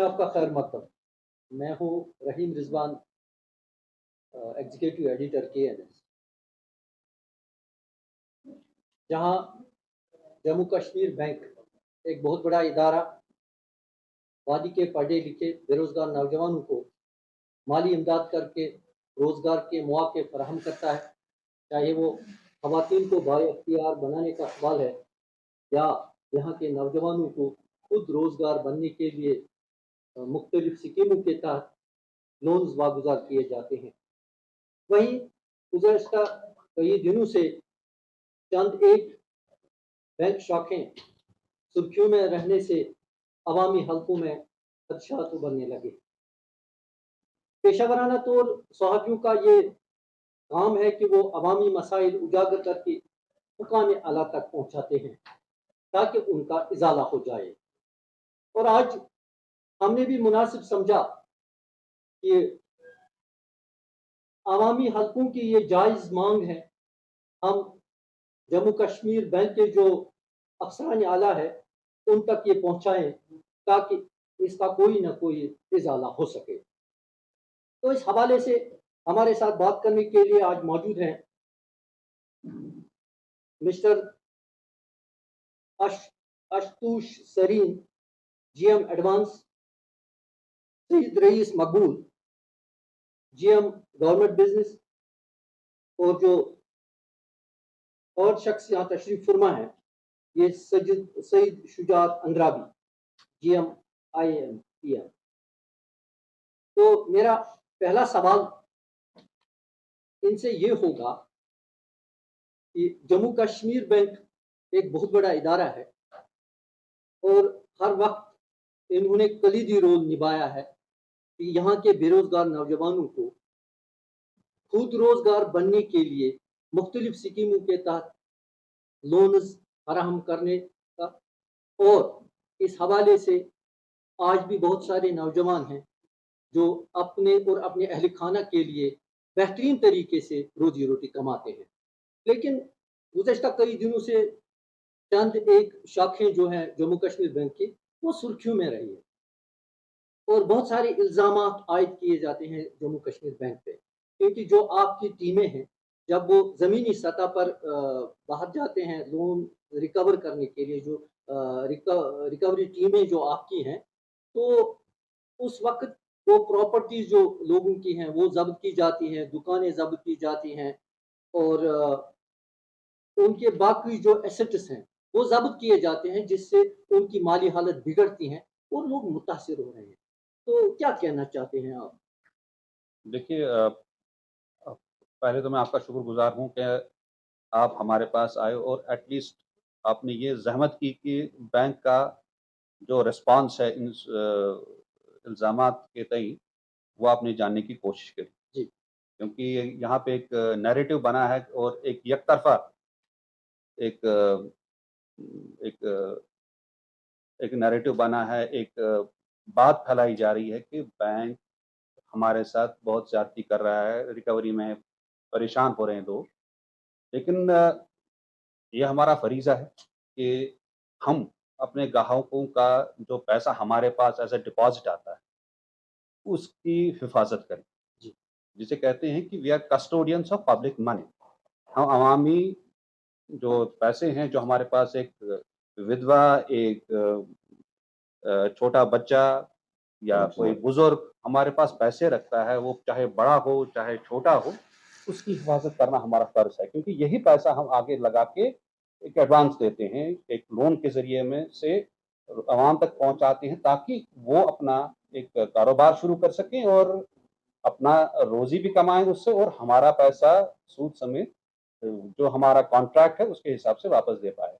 आपका खैर मकदम। मैं हूँ रहीम रिजवान, एग्जीक्यूटिव एडिटर KNS, जहाँ जम्मू कश्मीर बैंक एक बहुत बड़ा इदारा वादी के पढ़े लिखे बेरोजगार नौजवानों को माली इमदाद करके रोजगार के मौके फराहम करता है। चाहे वो खवातीन को बाइख्तियार बनाने का सवाल है या यहाँ के नौजवानों को खुद रोजगार बनने के लिए मुख्तलिफ स्कीमों के तहत लोन्स वागुजार किए जाते हैं। वहीं गुज़श्ता कई दिनों से चंद एक बैंक शाखें सुर्खियों में रहने से अवामी हलकों में खदशात उभरने लगे। पेशावराना तौर सहाफ़ियों का ये काम है कि वो अवामी मसाइल उजागर करके हुकाम आला तक पहुँचाते हैं ताकि उनका इजाला हो जाए। और आज हमने भी मुनासिब समझा कि अवामी हलकों की ये जायज़ मांग है, हम जम्मू कश्मीर बैंक के जो अफसरान आला है उन तक ये पहुँचाएँ ताकि इसका कोई ना कोई इजाला हो सके। तो इस हवाले से हमारे साथ बात करने के लिए आज मौजूद हैं mister Ashutosh Sarin, GM advance, Syed Rais Maqbool, GM government business, और जो और शख्स यहाँ तशरीफ फरमा है ये सईद शुजात अंद्राबी, GM IMPM। तो मेरा पहला सवाल इनसे ये होगा कि जम्मू कश्मीर बैंक एक बहुत बड़ा इदारा है और हर वक्त इन्होंने कलीदी रोल निभाया है कि यहाँ के बेरोजगार नौजवानों को खुद रोजगार बनने के लिए मुख्तलिफ स्कीमों के तहत लोन्स फराहम करने का। और इस हवाले से आज भी बहुत सारे नौजवान हैं जो अपने और अपने अहल खाना के लिए बेहतरीन तरीके से रोजी रोटी कमाते हैं। लेकिन गुज़श्ता कई दिनों से चंद एक शाखें जो हैं जम्मू कश्मीर बैंक की वो सुर्खियों में रही है और बहुत सारे इल्ज़ाम आयद किए जाते हैं जम्मू कश्मीर बैंक पे, क्योंकि जो आपकी टीमें हैं जब वो ज़मीनी सतह पर बाहर जाते हैं लोन रिकवर करने के लिए, जो रिकवरी टीमें जो आपकी हैं, तो उस वक्त वो प्रॉपर्टीज जो लोगों की हैं वो जब्त की जाती हैं, दुकानें जब्त की जाती हैं और उनके बाकी जो एसेट्स हैं वो जब्त किए जाते हैं, जिससे उनकी माली हालत बिगड़ती हैं और लोग मुतासिर हो रहे हैं। तो क्या कहना चाहते हैं आप? देखिए पहले तो मैं आपका शुक्रगुज़ार हूँ कि आप हमारे पास आए और एटलीस्ट आपने ये ज़हमत की कि बैंक का जो रिस्पॉन्स है इन इल्ज़ामात के तई, वो आपने जानने की कोशिश करी। जी। क्योंकि यहाँ पे एक नैरेटिव बना है और एक एकतरफ़ा एक एक एक नैरेटिव बना है, एक बात फैलाई जा रही है कि बैंक हमारे साथ बहुत ज़्यादती कर रहा है, रिकवरी में परेशान हो रहे हैं लोग। लेकिन ये हमारा फ़रीज़ा है कि हम अपने ग्राहकों का जो पैसा हमारे पास एज़ अ डिपॉज़िट आता है, उसकी हिफ़ाज़त करें। जी। जिसे कहते हैं कि we are custodians of public money. हम अवामी जो पैसे हैं, जो हमारे पास एक विधवा, एक छोटा बच्चा या कोई बुज़ुर्ग हमारे पास पैसे रखता है, वो चाहे बड़ा हो, चाहे छोटा हो, उसकी हिफ़ाज़त करना हमारा फ़र्ज़ है, क्योंकि यही पैसा हम आगे लगा के एक एडवांस देते हैं, एक लोन के ज़रिए में से आवाम तक पहुँचाते हैं ताकि वो अपना एक कारोबार शुरू कर सकें और अपना रोज़ी भी कमाएँ उससे और हमारा पैसा सूद समेत जो हमारा कॉन्ट्रैक्ट है उसके हिसाब से वापस दे पाएँ।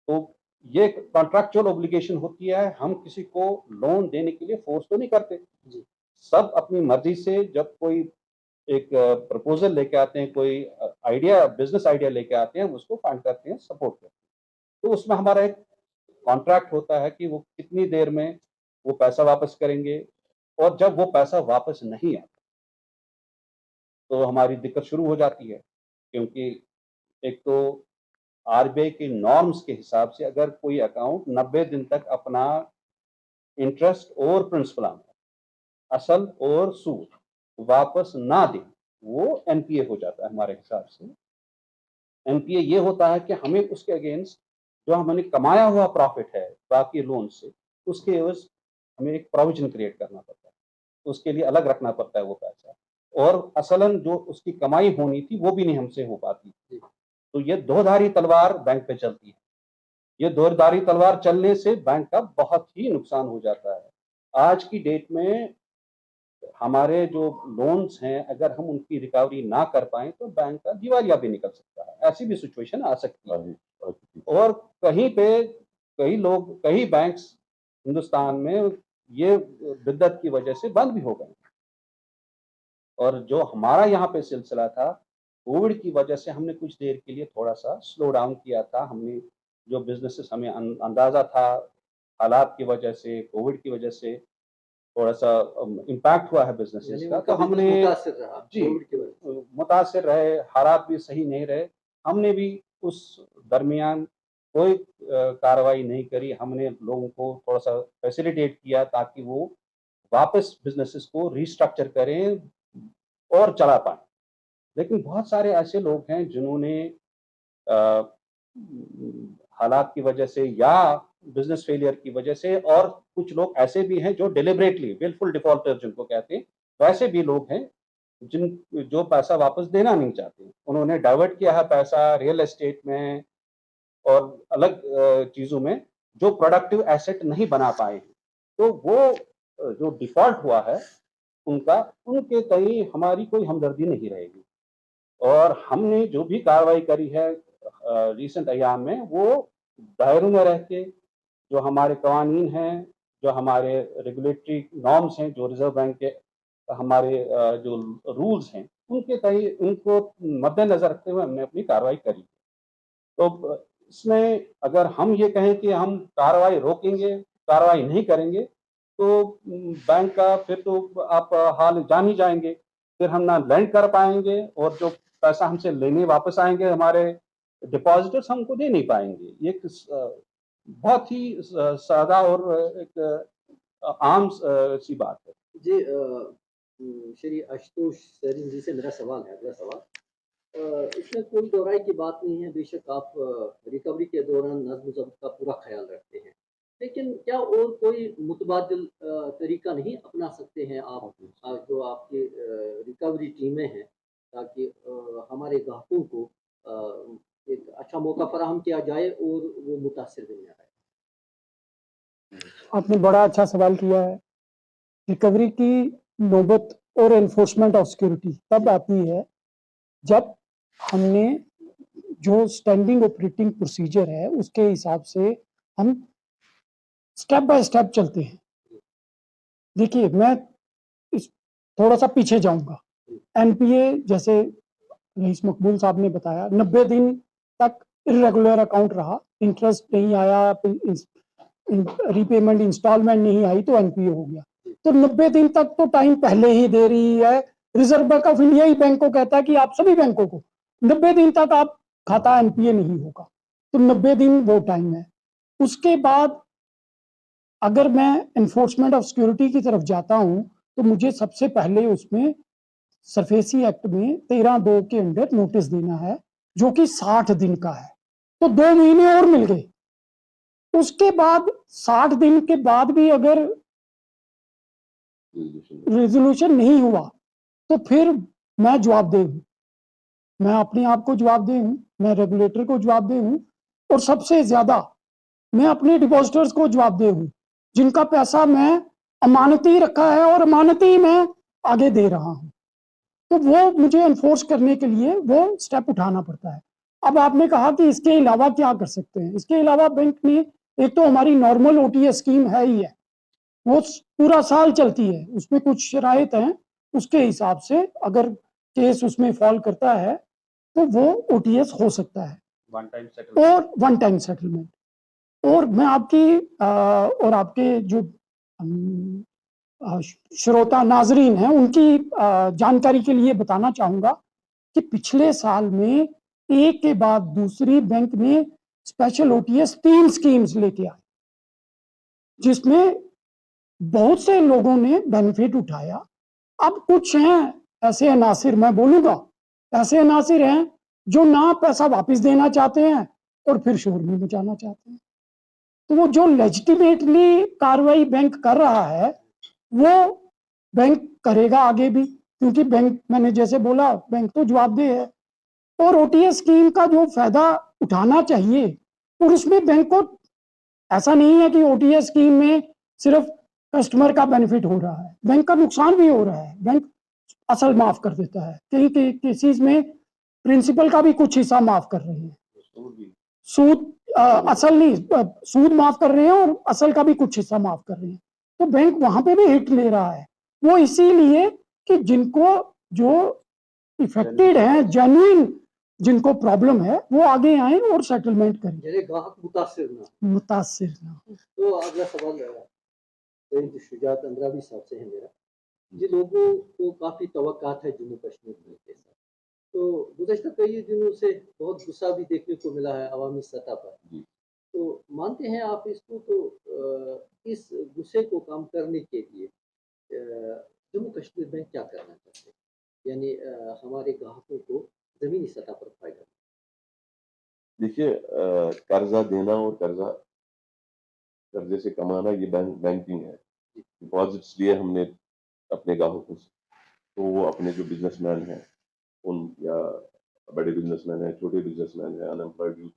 तो ये कॉन्ट्रैक्चुअल ऑब्लिगेशन होती है, हम किसी को लोन देने के लिए फ़ोर्स तो नहीं करते। जी। सब अपनी मर्ज़ी से जब कोई एक प्रपोज़ल लेके आते हैं, कोई आइडिया बिज़नेस आइडिया लेके आते हैं, हम उसको फंड करते हैं, सपोर्ट करते हैं। तो उसमें हमारा एक कॉन्ट्रैक्ट होता है कि वो कितनी देर में वो पैसा वापस करेंगे और जब वो पैसा वापस नहीं आता, तो हमारी दिक्कत शुरू हो जाती है। क्योंकि एक तो आरबीआई की नॉर्म्स के हिसाब से अगर कोई अकाउंट 90 दिन तक अपना इंटरेस्ट और प्रिंसिपल असल और सूद वापस ना दे, वो एनपीए हो जाता है हमारे हिसाब से। एनपीए ये होता है कि हमें उसके अगेंस्ट जो हमने कमाया हुआ प्रॉफिट है बाकी लोन से, उसके एवज हमें एक प्रोविजन क्रिएट करना पड़ता है, उसके लिए अलग रखना पड़ता है वो पैसा, और असलन जो उसकी कमाई होनी थी वो भी नहीं हमसे हो पाती। तो ये दोधारी तलवार बैंक पे चलती है। ये दोधारी तलवार चलने से बैंक का बहुत ही नुकसान हो जाता है। आज की डेट में हमारे जो लोन्स हैं, अगर हम उनकी रिकवरी ना कर पाएँ तो बैंक का दिवालिया भी निकल सकता है। ऐसी भी सिचुएशन आ सकती है। और कहीं पे कई बैंक्स हिंदुस्तान में ये बिद्दत की वजह से बंद भी हो गए। और जो हमारा यहाँ पे सिलसिला था, कोविड की वजह से हमने कुछ देर के लिए थोड़ा-सा स्लो डाउन किया था। हमने जो बिज़नेसेस हमें अंदाज़ा था, हालात की वजह से, कोविड की वजह से थोड़ा-सा इम्पैक्ट हुआ है बिज़नेसेस का, तो हमने मुतासिर रहा जी, कोविड की वजह से। मुतासिर रहे, हालात भी सही नहीं रहे। हमने भी उस दरमियान कोई कार्रवाई नहीं करी। हमने लोगों को थोड़ा-सा फैसिलिटेट किया ताकि वो वापस बिज़नेसेस को रिस्ट्रक्चर करें और चला पाएँ। लेकिन बहुत सारे ऐसे लोग हैं जिन्होंने अ, हालात की वजह से या बिज़नेस फेलियर की वजह से, और कुछ लोग ऐसे भी हैं जो डेलिबरेटली विलफुल डिफ़ॉल्टर जिनको कहते हैं, वैसे भी लोग हैं जो पैसा वापस देना नहीं चाहते। उन्होंने डाइवर्ट किया है पैसा रियल एस्टेट में और अलग चीज़ों में जो प्रोडक्टिव एसेट नहीं बना पाए हैं। तो वो जो डिफ़ॉल्ट हुआ है उनका, उनके तई हमारी कोई हमदर्दी नहीं रहेगी। और हमने जो भी कार्रवाई करी है रिसेंट अय्याम में, वो दायरों में रह के जो हमारे कवानीन हैं, जो हमारे रेगुलेटरी नॉर्म्स हैं, जो रिज़र्व बैंक के हमारे जो रूल्स हैं, उनके तय उनको मद्देनज़र रखते हुए हमने अपनी कार्रवाई करी। तो इसमें अगर हम ये कहें कि हम कार्रवाई रोकेंगे, कार्रवाई नहीं करेंगे, तो बैंक का फिर तो आप हाल जान ही जाएँगे। फिर हम ना लेंड कर पाएँगे और जो पैसा हमसे लेने वापस आएँगे हमारे डिपॉज़िटर्स, हम उनको दे नहीं पाएँगे। ये बहुत ही सादा और एक आम सी बात है। जी श्री आशुतोष सैनी जी से मेरा सवाल है, अगला सवाल। इसमें कोई दोहराई की बात नहीं है, बेशक आप रिकवरी के दौरान नज़्म-ज़ब्त का पूरा ख़्याल रखते हैं। लेकिन क्या और कोई मुतबादिल तरीका नहीं अपना सकते हैं आप, जो आपकी रिकवरी टीमें हैं, ताकि हमारे ग्राहकों को एक अच्छा मौका फराहम किया जाए और वो मुतासिर भी ना रहे? आपने बड़ा अच्छा सवाल किया है। रिकवरी की नौबत और एनफोर्समेंट ऑफ सिक्योरिटी तब आती है जब हमने जो स्टैंडिंग ऑपरेटिंग प्रोसीजर है उसके हिसाब से हम स्टेप बाय स्टेप चलते हैं। देखिए, मैं इस थोड़ा सा पीछे जाऊंगा। एनपीए, जैसे रईस मकबूल साहब ने बताया, 90 दिन तक इरेगुलर अकाउंट रहा, इंटरेस्ट नहीं आया, रीपेमेंट इंस्टॉलमेंट नहीं आई तो एनपीए हो गया। तो 90 दिन तक तो टाइम पहले ही दे रही है। Reserve bank of India he bank को कहता है कि आप सभी बैंकों को 90 दिन तक आप खाता एनपीए नहीं होगा, तो 90 दिन वो टाइम है। उसके बाद अगर मैं एनफोर्समेंट ऑफ सिक्योरिटी की तरफ जाता हूं तो मुझे सबसे पहले उसमें सरफेसी एक्ट में 13(2) के अंदर नोटिस देना है, जो कि 60 दिन का है। तो 2 महीने और मिल गए। उसके बाद 60 दिन के बाद भी अगर रेजोल्यूशन नहीं हुआ तो फिर मैं जवाबदेह हूं, मैं अपने आप को जवाबदेह हूं, मैं रेगुलेटर को जवाबदेह हूं, और सबसे ज्यादा मैं अपने डिपॉजिटर्स को जवाबदेह हूं, जिनका पैसा मैं अमानती रखा है और अमानती मैं आगे दे रहा हूं। तो वो मुझे एनफोर्स करने के लिए वो स्टेप उठाना पड़ता है। अब आपने कहा कि इसके अलावा क्या कर सकते हैं। इसके अलावा बैंक ने, एक तो हमारी नॉर्मल ओटीएस स्कीम है ही है, वो पूरा साल चलती है, उसमें कुछ शराइत हैं, उसके हिसाब से अगर केस उसमें फॉल करता है तो वो ओटीएस हो सकता है, वन टाइम सेटलमेंट और वन टाइम सेटलमेंट। और मैं आपकी और आपके जो श्रोता नाजरीन हैं उनकी जानकारी के लिए बताना चाहूंगा कि पिछले साल में एक के बाद दूसरी बैंक ने स्पेशल ओटीएस 3 स्कीम्स लेके आए, जिसमें बहुत से लोगों ने बेनिफिट उठाया। अब कुछ हैं ऐसे अनासिर, मैं बोलूंगा ऐसे अनासिर हैं जो ना पैसा वापस देना चाहते हैं और फिर शोर में मचाना चाहते हैं। तो वो जो लेजिटिमेटली कार्रवाई बैंक कर रहा है वो बैंक करेगा आगे भी, क्योंकि बैंक, मैंने जैसे बोला, बैंक तो जवाबदेह है। और ओटीएस स्कीम का जो फायदा उठाना चाहिए, और उसमें बैंक को ऐसा नहीं है कि ओटीएस स्कीम में सिर्फ कस्टमर का बेनिफिट हो रहा है, बैंक का नुकसान भी हो रहा है। बैंक असल माफ कर देता है, कहीं केसेस में प्रिंसिपल का भी कुछ हिस्सा माफ कर रहे हैं, सूद असल नहीं, सूद माफ कर रहे हैं और असल का भी कुछ हिस्सा माफ कर रहे हैं। तो बैंक वहां पे भी हिट ले रहा है, वो इसीलिए कि जिनको जो इफेक्टेड है, जेन्युइन जिनको प्रॉब्लम है, वो आगे आए और सेटलमेंट करें, यानी ग्राहक मुतासिर ना। तो अगला सवाल शुजात अंद्राबी साहब से है मेरा। जिन लोगों को काफी तवक्कात है जम्मू कश्मीर बैंक के साथ, तो गुज़श्ता कई दिनों से बहुत गुस्सा भी देखने को मिला है अवामी सतह पर, तो मानते हैं आप इसको? तो इस गुस्से को कम करने के लिए जम्मू कश्मीर बैंक क्या करना चाहते हैं, यानी हमारे ग्राहकों को जमीनी सतह पर फायदा? देखिए, कर्जा देना और कर्जे से कमाना ये बैंकिंग है। डिपॉजिट्स लिए हमने अपने ग्राहकों से, तो वो अपने जो बिजनेसमैन हैं, उन या बड़े बिजनेसमैन हैं, छोटे बिजनेसमैन हैं, अनएम्प्लॉयड यूथ,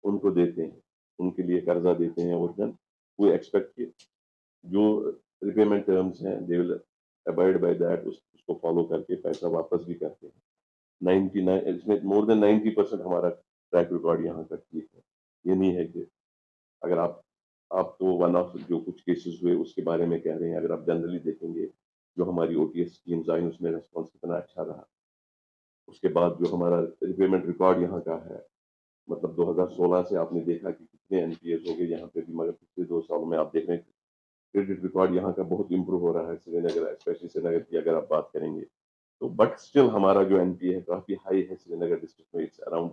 उनको देते हैं, उनके लिए कर्जा देते हैं। और देन वो एक्सपेक्ट कि जो रिपेमेंट टर्म्स हैं they will abide by that, उसको फॉलो करके पैसा वापस भी करते हैं। 99 इसमें मोर देन 90% हमारा ट्रैक रिकॉर्ड यहाँ का ठीक है। ये नहीं है कि अगर आप तो वन ऑफ जो कुछ केसेस हुए उसके बारे में कह रहे हैं, अगर आप जनरली देखेंगे जो हमारी ओटीएस स्कीम्स आई उसमें रेस्पॉन्स कितना अच्छा रहा। उसके बाद जो हमारा रिपेमेंट रिकॉर्ड यहाँ का है, मतलब 2016 से आपने देखा कि कितने एनपीएस हो गए यहाँ पे भी, मगर पिछले 2 सालों में आप देख रहे हैं क्रेडिट रिकॉर्ड यहाँ का बहुत इंप्रूव हो रहा है। श्रीनगर, स्पेशली श्रीनगर की अगर आप बात करेंगे तो, बट स्टिल हमारा जो एनपीए है काफी हाई है श्रीनगर डिस्ट्रिक्ट में। It's around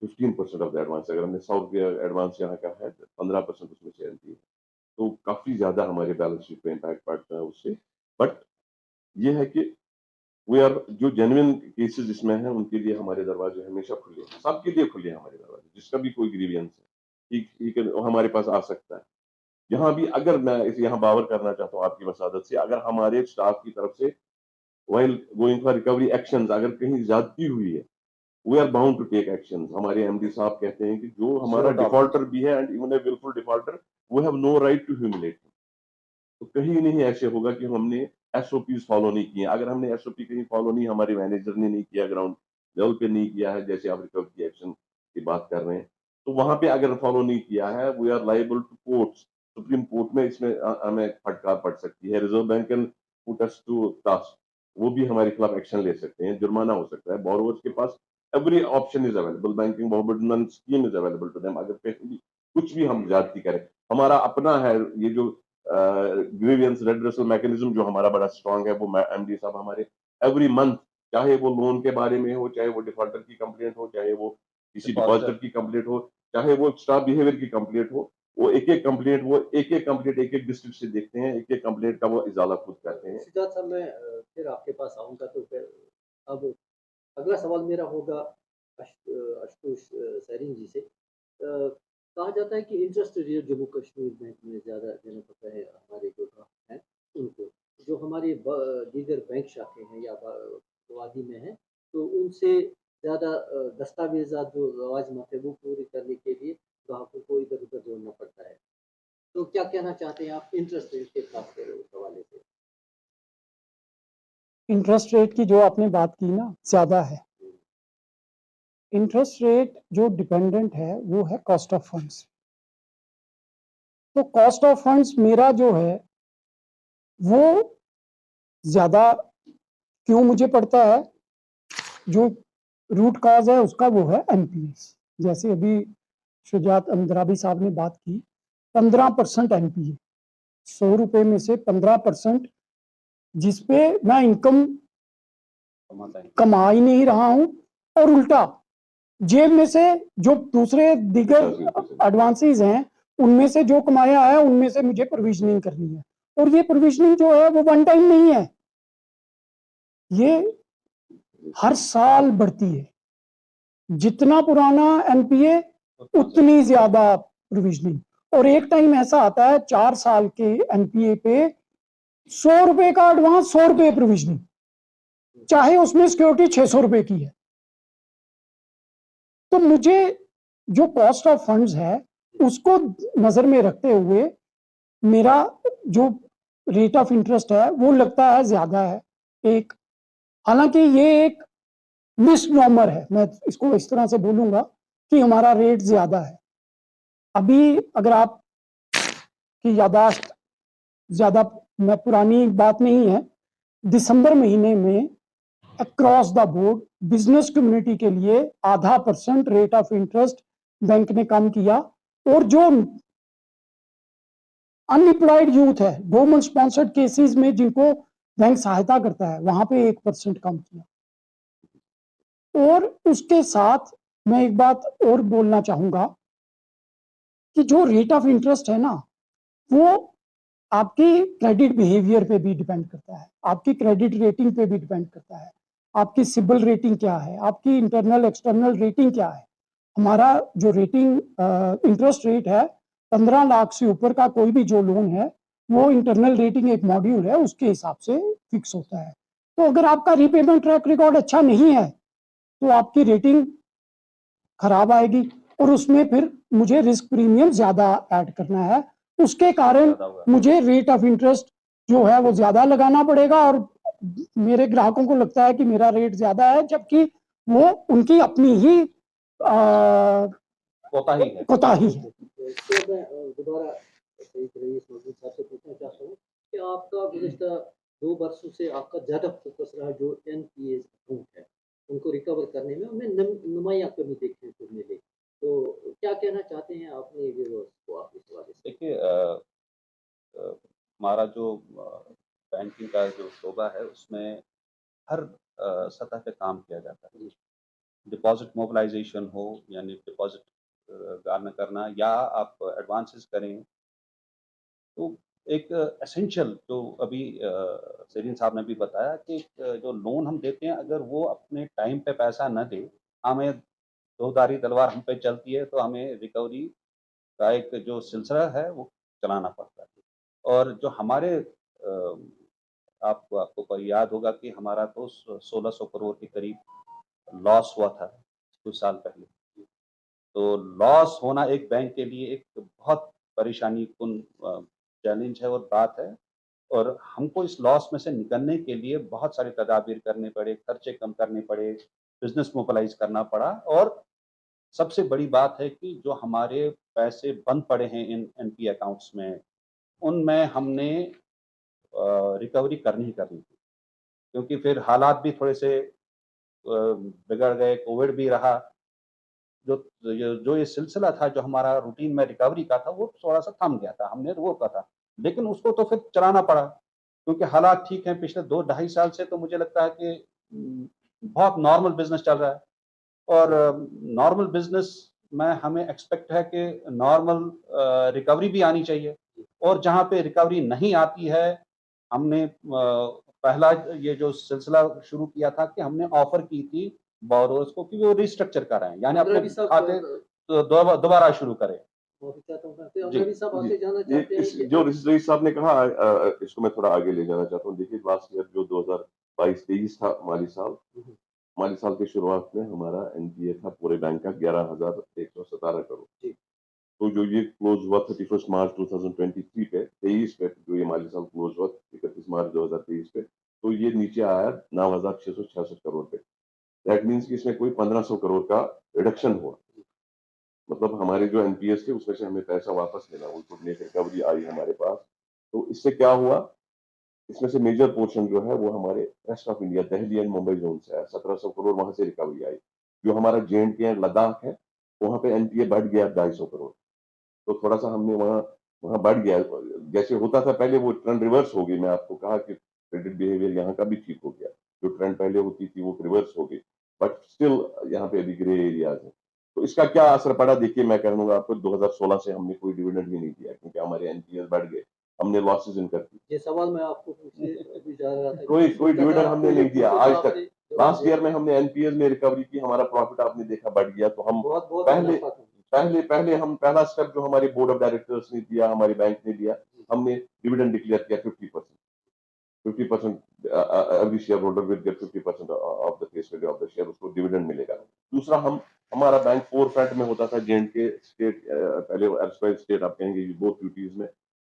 15% of the advance. अगर हमने 100 रुपया एडवांस यहाँ का है, 15% उसमें से एनपीए, तो काफी ज्यादा हमारे बैलेंस शीट पे इम्पैक्ट पड़ता है उससे। बट ये है कि वी आर, जो जेन्युइन केसेस इसमें हैं उनके लिए हमारे दरवाजे हमेशा खुले हैं, सबके लिए खुले हैं हमारे दरवाजे। जिसका भी कोई ग्रीवियंस है ठीक है, हमारे पास आ सकता है। यहाँ भी अगर मैं यहाँ बावर करना चाहता हूँ आपकी मसादत से, अगर हमारे स्टाफ की तरफ से while going for recovery actions अगर कहीं ज्यादती हुई है, we are bound to take actions। हमारे एमडी साहब कहते हैं कि जो हमारा डिफॉल्टर भी है, and even a wilful defaulter, we have no right to humiliate him। तो कहीं नहीं ऐसे होगा कि हमने एसओपी फॉलो नहीं किए। अगर हमने एसओपी कहीं फॉलो नहीं, हमारे मैनेजर ने नहीं किया, ग्राउंड लेवल पे नहीं किया है, जैसे आप रिकवरी एक्शन की बात कर रहे हैं, तो वहां पे अगर फॉलो नहीं किया है, we are liable to courts. Supreme court में इसमें हमें फटकार पड़ सकती है। Reserve bank can put us to task, वो भी हमारे खिलाफ एक्शन ले सकते हैं, जुर्माना हो सकता है। बोरोवर्स के पास every option is available, banking mobility scheme is available to them. अगर कहीं कुछ भी हम ज्यादती करें, हमारा अपना है ये जो ग्रीवियंस रेड्रेसल मैकेनिज्म जो हमारा बड़ा स्ट्रांग है, वो एमडी साहब हमारे एवरी मंथ, चाहे वो लोन के बारे में हो, चाहे वो डिफॉल्टर की कंप्लेंट हो, चाहे वो किसी डिपॉजिटर की कंप्लेंट हो, चाहे वो स्टाफ बिहेवियर की कंप्लेंट हो, वो एक एक कंप्लेंट एक एक डिस्ट्रिक्ट से देखते हैं, एक एक कंप्लेंट का वो इजाला खुद करते हैं। सिद्धार्थ साहब, मैं फिर आपके पास आऊंगा, तो फिर अब अगला सवाल मेरा होगा आशुतोष सैरिंग जी से। कहा जाता है कि interest rate Jammu Kashmir bank में ज़्यादा देना पड़ता है हमारे जो ग्राहक हैं उनको, जो हमारे दीगर बैंक शाखे हैं या वादी में हैं, तो उनसे ज़्यादा दस्तावेजात जो लवाज़िमात है वो पूरी करने के लिए ग्राहकों को इधर उधर जोड़ना पड़ता है। तो क्या कहना चाहते हैं आप इंटरेस्ट रेट के खास कर उस हवाले से? इंटरेस्ट रेट की जो आपने बात की ना, ज्यादा है। इंटरेस्ट रेट जो डिपेंडेंट है वो है कॉस्ट ऑफ फंड्स। तो कॉस्ट ऑफ फंड्स मेरा जो है वो ज्यादा क्यों मुझे पड़ता है, जो रूट कॉज है उसका वो है एनपीएस। जैसे अभी शुजात अंद्राबी साहब ने बात की, 15% एनपीए, 100 रुपए में से 15%, जिसपे मैं इनकम कमा ही नहीं रहा हूं, और उल्टा जेब में से जो दूसरे दीगर एडवांसेस हैं उनमें से जो कमाया है उनमें से मुझे प्रोविजनिंग करनी है, और ये प्रोविजनिंग जो है वो वन टाइम नहीं है, ये हर साल बढ़ती है। जितना पुराना एनपीए उतनी ज्यादा प्रोविजनिंग। और एक टाइम ऐसा आता है 4 साल के एनपीए पे 100 रुपए का एडवांस, 100 रुपए प्रोविजनिंग, चाहे उसमें सिक्योरिटी 600 रुपए की है। तो मुझे जो कॉस्ट ऑफ फंड्स है उसको नजर में रखते हुए मेरा जो रेट ऑफ इंटरेस्ट है वो लगता है ज्यादा है एक। हालांकि ये एक मिसनॉमर है, मैं इसको इस तरह से बोलूंगा कि हमारा रेट ज्यादा है। अभी अगर आप की यादाश्त ज्यादा मैं पुरानी बात नहीं है, दिसंबर महीने में across the board business community के लिए 0.5% रेट ऑफ इंटरेस्ट बैंक ने कम किया। और जो अनएम्प्लॉयड यूथ है, गवर्नमेंट स्पॉन्सर्ड केसेस में जिनको बैंक सहायता करता है, वहां पे 1% कम किया। और उसके साथ मैं एक बात और बोलना चाहूंगा कि जो रेट ऑफ इंटरेस्ट है ना, वो आपकी क्रेडिट बिहेवियर पे भी डिपेंड करता है, आपकी क्रेडिट रेटिंग पे भी डिपेंड करता है, आपकी सिबिल रेटिंग क्या है, आपकी इंटरनल एक्सटर्नल रेटिंग क्या है। हमारा जो रेटिंग इंटरेस्ट रेट है, 15 लाख से ऊपर का कोई भी जो लोन है वो इंटरनल रेटिंग एक मॉड्यूल है, उसके हिसाब से फिक्स होता है। तो अगर आपका रीपेमेंट ट्रैक रिकॉर्ड अच्छा नहीं है तो आपकी रेटिंग खराब आएगी और उसमें फिर मुझे रिस्क प्रीमियम ज्यादा ऐड करना है। उसके कारण मुझे रेट ऑफ इंटरेस्ट जो है वो ज्यादा लगाना पड़ेगा और मेरे ग्राहकों को लगता है कि मेरा रेट ज्यादा है, जबकि वो उनकी अपनी ही कोताही है। कोताही है। तो मैं दोबारा सही रईस मसूद साहब से पूछना चाहता हूँ कि आपका गुज़िश्ता 2 वर्षों से आपका ज़्यादा फोकस रहा जो एनपीए अकाउंट है, उनको रिकवर करने में हमें नुमायाँ कमी देखने को मिली। तो क्या कहना चाहते हैं अपने व्यूअर्स को आप इस हवाले से? देखिए हमारा जो बैंकिंग का जो शोबा है उसमें हर सतह पे काम किया जाता है। डिपॉजिट मोबिलाइजेशन हो, यानी डिपॉजिट गार्नर करना, या आप एडवांसेस करें, तो एक एसेंशियल जो अभी सेरीन साहब ने भी बताया कि जो लोन हम देते हैं अगर वो अपने टाइम पे पैसा न दे, हमें दो-धारी तलवार हम पे चलती है, तो हमें रिकवरी का एक जो सिलसिला है वो चलाना पड़ता है। और जो हमारे आपको पर याद होगा कि हमारा तो 1600 करोड़ के करीब लॉस हुआ था कुछ साल पहले। तो लॉस होना एक बैंक के लिए एक बहुत परेशानीपूर्ण चैलेंज है और बात है, और हमको इस लॉस में से निकलने के लिए बहुत सारे तदाबीर करने पड़े, खर्चे कम करने पड़े, बिज़नेस मोबिलाइज़ करना पड़ा। और सबसे बड़ी बात है कि जो हमारे पैसे बंद पड़े हैं इन एनपीए अकाउंट्स में, उनमें हमने रिकवरी करनी ही करनी थी, क्योंकि फिर हालात भी थोड़े से बिगड़ गए, कोविड भी रहा। जो ये सिलसिला था जो हमारा रूटीन में रिकवरी का था, वो थोड़ा-सा थम गया था, हमने रोका था। लेकिन उसको तो फिर चलाना पड़ा, क्योंकि हालात ठीक हैं। पिछले 2 ढाई साल से तो मुझे लगता है कि बहुत नॉर्मल बिज़नेस चल रहा है, और नॉर्मल बिज़नेस में हमें एक्सपेक्ट है कि नॉर्मल रिकवरी भी आनी चाहिए। और जहाँ पे रिकवरी नहीं आती है, हमने पहला ये जो सिलसिला शुरू किया था कि हमने ऑफ़र की थी बोरोवर्स को कि वो रिस्ट्रक्चर कराएँ, यानी अपने खाते दोबारा शुरू करें। जी, जो रईस साहब ने कहा, इसको मैं थोड़ा आगे ले जाना चाहता हूँ। देखिए, लास्ट ईयर जो 2022-23 था माली साल की शुरुआत में हमारा एनपीए था पूरे बैंक का 11,117 करोड़। तो जो ये क्लोज हुआ 31 मार्च 2023 पे 23 पे जो ये माली साल क्लोज हुआ 31 मार्च 2023 पे, तो ये नीचे आया 9,666 करोड़ पे। दैट मीन्स कि इसमें कोई 1,500 करोड़ का रिडक्शन हुआ। मतलब हमारे जो एनपीएस थे उसमें से हमें पैसा वापस लेना, उनको नेट रिकवरी आई हमारे पास। तो इससे क्या हुआ, इसमें से मेजर पोर्शन जो है वो हमारे rest of India, Delhi and Mumbai zone से है। 1,700 करोड़ वहां से रिकवरी आई। जो हमारा जेएंडके एंड लद्दाख है, वहां पे एनपीए बढ़ गया 250 करोड़। तो थोड़ा सा हमने वहां बढ़ गया। जैसे होता था पहले वो ट्रेंड रिवर्स हो गई। मैं आपको कहा कि क्रेडिट बिहेवियर यहाँ का भी ठीक हो गया, जो ट्रेंड पहले होती थी वो रिवर्स हो गई, बट स्टिल यहाँ पे अभी ग्रे एरियाज है। तो इसका क्या असर पड़ा, देखिए मैं कहूंगा आपको 2016 से हमने कोई डिविडेंड ही नहीं दिया, क्योंकि हमारे एनपीएस बढ़ गए। हमने लॉसेस इनकर की। ये सवाल मैं आपको पूछने अभी जा रहा था। कोई डिविडेंड हमने नहीं दिया आज तक। आपने लास्ट ईयर में हमने एनपीएस में रिकवरी की, हमारा प्रॉफिट आपने देखा बढ़ गया। तो हम बहुत बहुत पहला स्टेप जो हमारे बोर्ड ऑफ डायरेक्टर्स ने दिया, हमारी बैंक ने दिया, हमने डिविडेंड डिक्लेयर किया 50% every share holder will get 50% of the face value of the share, उसको डिविडेंड मिलेगा। दूसरा, हमारा बैंक फोर फ्रंट में होता था, J&K स्टेट, पहले स्टेट आप कहेंगे बोथ ड्यूटीज में,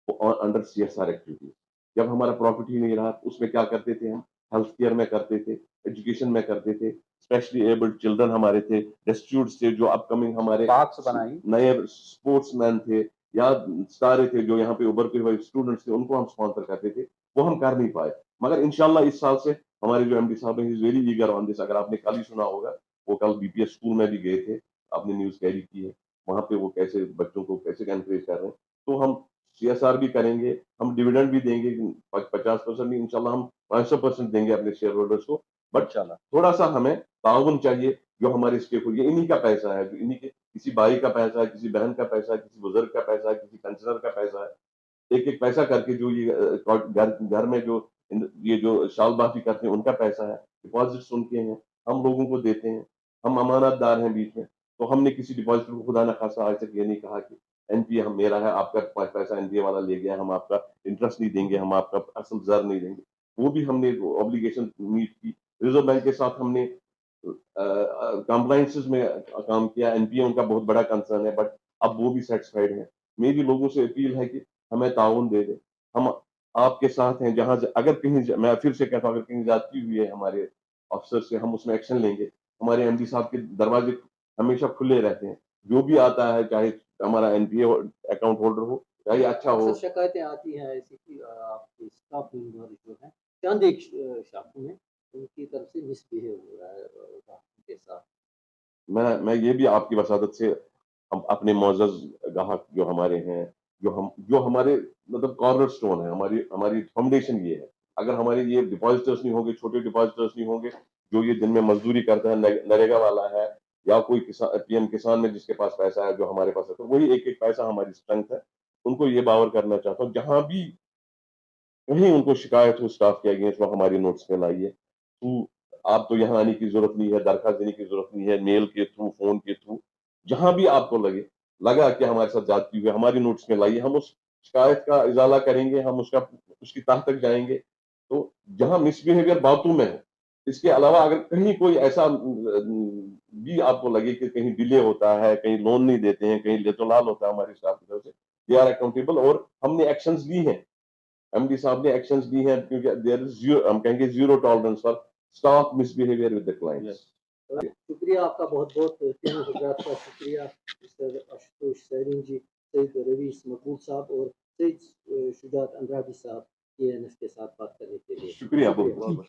अंडर CSR एक्टिविटीज। जब हमारा प्रॉफिट ही नहीं रहा, उसमें क्या करते थे हम? हेल्थ केयर में करते थे, एजुकेशन में करते थे, स्पेशली एबल्ड चिल्ड्रन हमारे थे, डिस्ट्रीब्यूट थे, जो अपकमिंग हमारे पार्क्स बनाई, नए स्पोर्ट्समैन थे या सारे थे जो यहाँ पे उभरते हुए स्टूडेंट्स थे, उनको हम स्पॉन्सर करते थे। वो हम कर नहीं पाए, मगर इंशाल्लाह इस साल से हमारे जो MD साहब हैं, is very eager on this. अगर आपने कल ही सुना होगा, वो कल BPS स्कूल में भी गए थे, आपने न्यूज कैरी की है, वहां पे वो कैसे बच्चों को कैसे एनकरेज कर रहे हैं। तो हम CSR भी करेंगे, हम डिविडेंड भी देंगे, 50% नहीं, इंशाल्लाह हम 500% देंगे अपने शेयर होल्डर्स को। बट इंशाल्लाह थोड़ा सा हमें ताउन चाहिए, जो हमारे स्टेक होल्डर, ये इन्हीं का पैसा है, जो इन्हीं के, किसी भाई का पैसा है, किसी बहन का पैसा है, किसी बुजुर्ग का पैसा है, किसी पेंशनर का पैसा है। एक एक पैसा करके जो ये घर में जो ये जो शाल माफी करते हैं, उनका पैसा है, डिपॉजिट्स उनके हैं, हम लोगों को देते हैं, हम अमानतदार हैं बीच में। तो हमने किसी डिपॉजिटर को खुदा न खासा आज तक ये नहीं कहा कि NPA हम मेरा है, आपका पैसा NPA वाला ले गया, हम आपका इंटरेस्ट नहीं देंगे, हम आपका असल जर नहीं देंगे। वो भी हमने ऑब्लिगेशन मीट की। रिजर्व बैंक के साथ हमने कंप्लाइंसेस में काम किया। NPA उनका बहुत बड़ा कंसर्न है, बट अब वो भी सेटिस्फाइड है। मेरी लोगों से अपील है कि हमें ताउन दे दे, हम आपके साथ हैं। जहां अगर कहीं, मैं फिर से कहता हूं, अगर कहीं ज्यादती हुई है हमारे अफसर से, हम उसमें एक्शन लेंगे। हमारे MD साहब के दरवाजे हमेशा खुले रहते हैं, जो भी आता है, चाहे हमारा NPA अकाउंट होल्डर हो, चाहे अच्छा हो। अक्सर शिकायतें आती हैं ऐसी कि आपके स्टाफ मेंबर जो है चंद एक शाखों में उनकी तरफ से मिसबिहेव हो रहा है के साथ। मैं ये भी आपकी वसादत से, हम अपने मोअज़्ज़ज़ ग्राहक जो हमारे हैं, जो हमारे मतलब कॉर्नर स्टोन है, हमारी हमारी फाउंडेशन ये है। अगर हमारे ये डिपॉजिटर्स नहीं होंगे, छोटे डिपॉजिटर्स नहीं होंगे, जो ये दिन में मजदूरी करता है, नरेगा वाला है, या कोई किसान, PM किसान में जिसके पास पैसा है, जो हमारे पास है, तो वही एक एक पैसा हमारी स्ट्रेंथ है। उनको ये बावर करना चाहता हूँ, जहां भी कहीं उनको शिकायत हो स्टाफ के अगेंस्ट, वो हमारी नोट्स में लाइए। तो आप तो यहाँ आने की जरूरत नहीं है, दरखास्त देने की जरूरत नहीं है, मेल के थ्रू, फोन के थ्रू, जहां भी आपको लगा कि हमारे साथ जाती हुई, हमारी नोट्स में लाइए। हम उस शिकायत का इजाला करेंगे, हम उसकी तह तक जाएंगे। तो जहां मिसबिहेवियर बातों में है, इसके अलावा अगर कहीं कोई ऐसा भी आपको लगे कि कहीं डिले होता है, कहीं लोन नहीं देते हैं, कहीं लेतोलाल होता है हमारे स्टाफ की तरफ से, दे आर अकाउंटेबल। और हमने एक्शंस ली हैं, MD साहब ने एक्शंस ली हैं, क्योंकि देयर इज जीरो, हम कहेंगे zero tolerance for staff misbehaviour with the clients. शुक्रिया आपका, बहुत बहुत तीनों हजरात का शुक्रिया, मिस्टर आशुतोष सैनी जी, सईद रवीश मकबूल साहब और सईद शुजात अंद्राबी साहब, KNS के साथ बात करने के लिए शुक्रिया बहुत बहुत।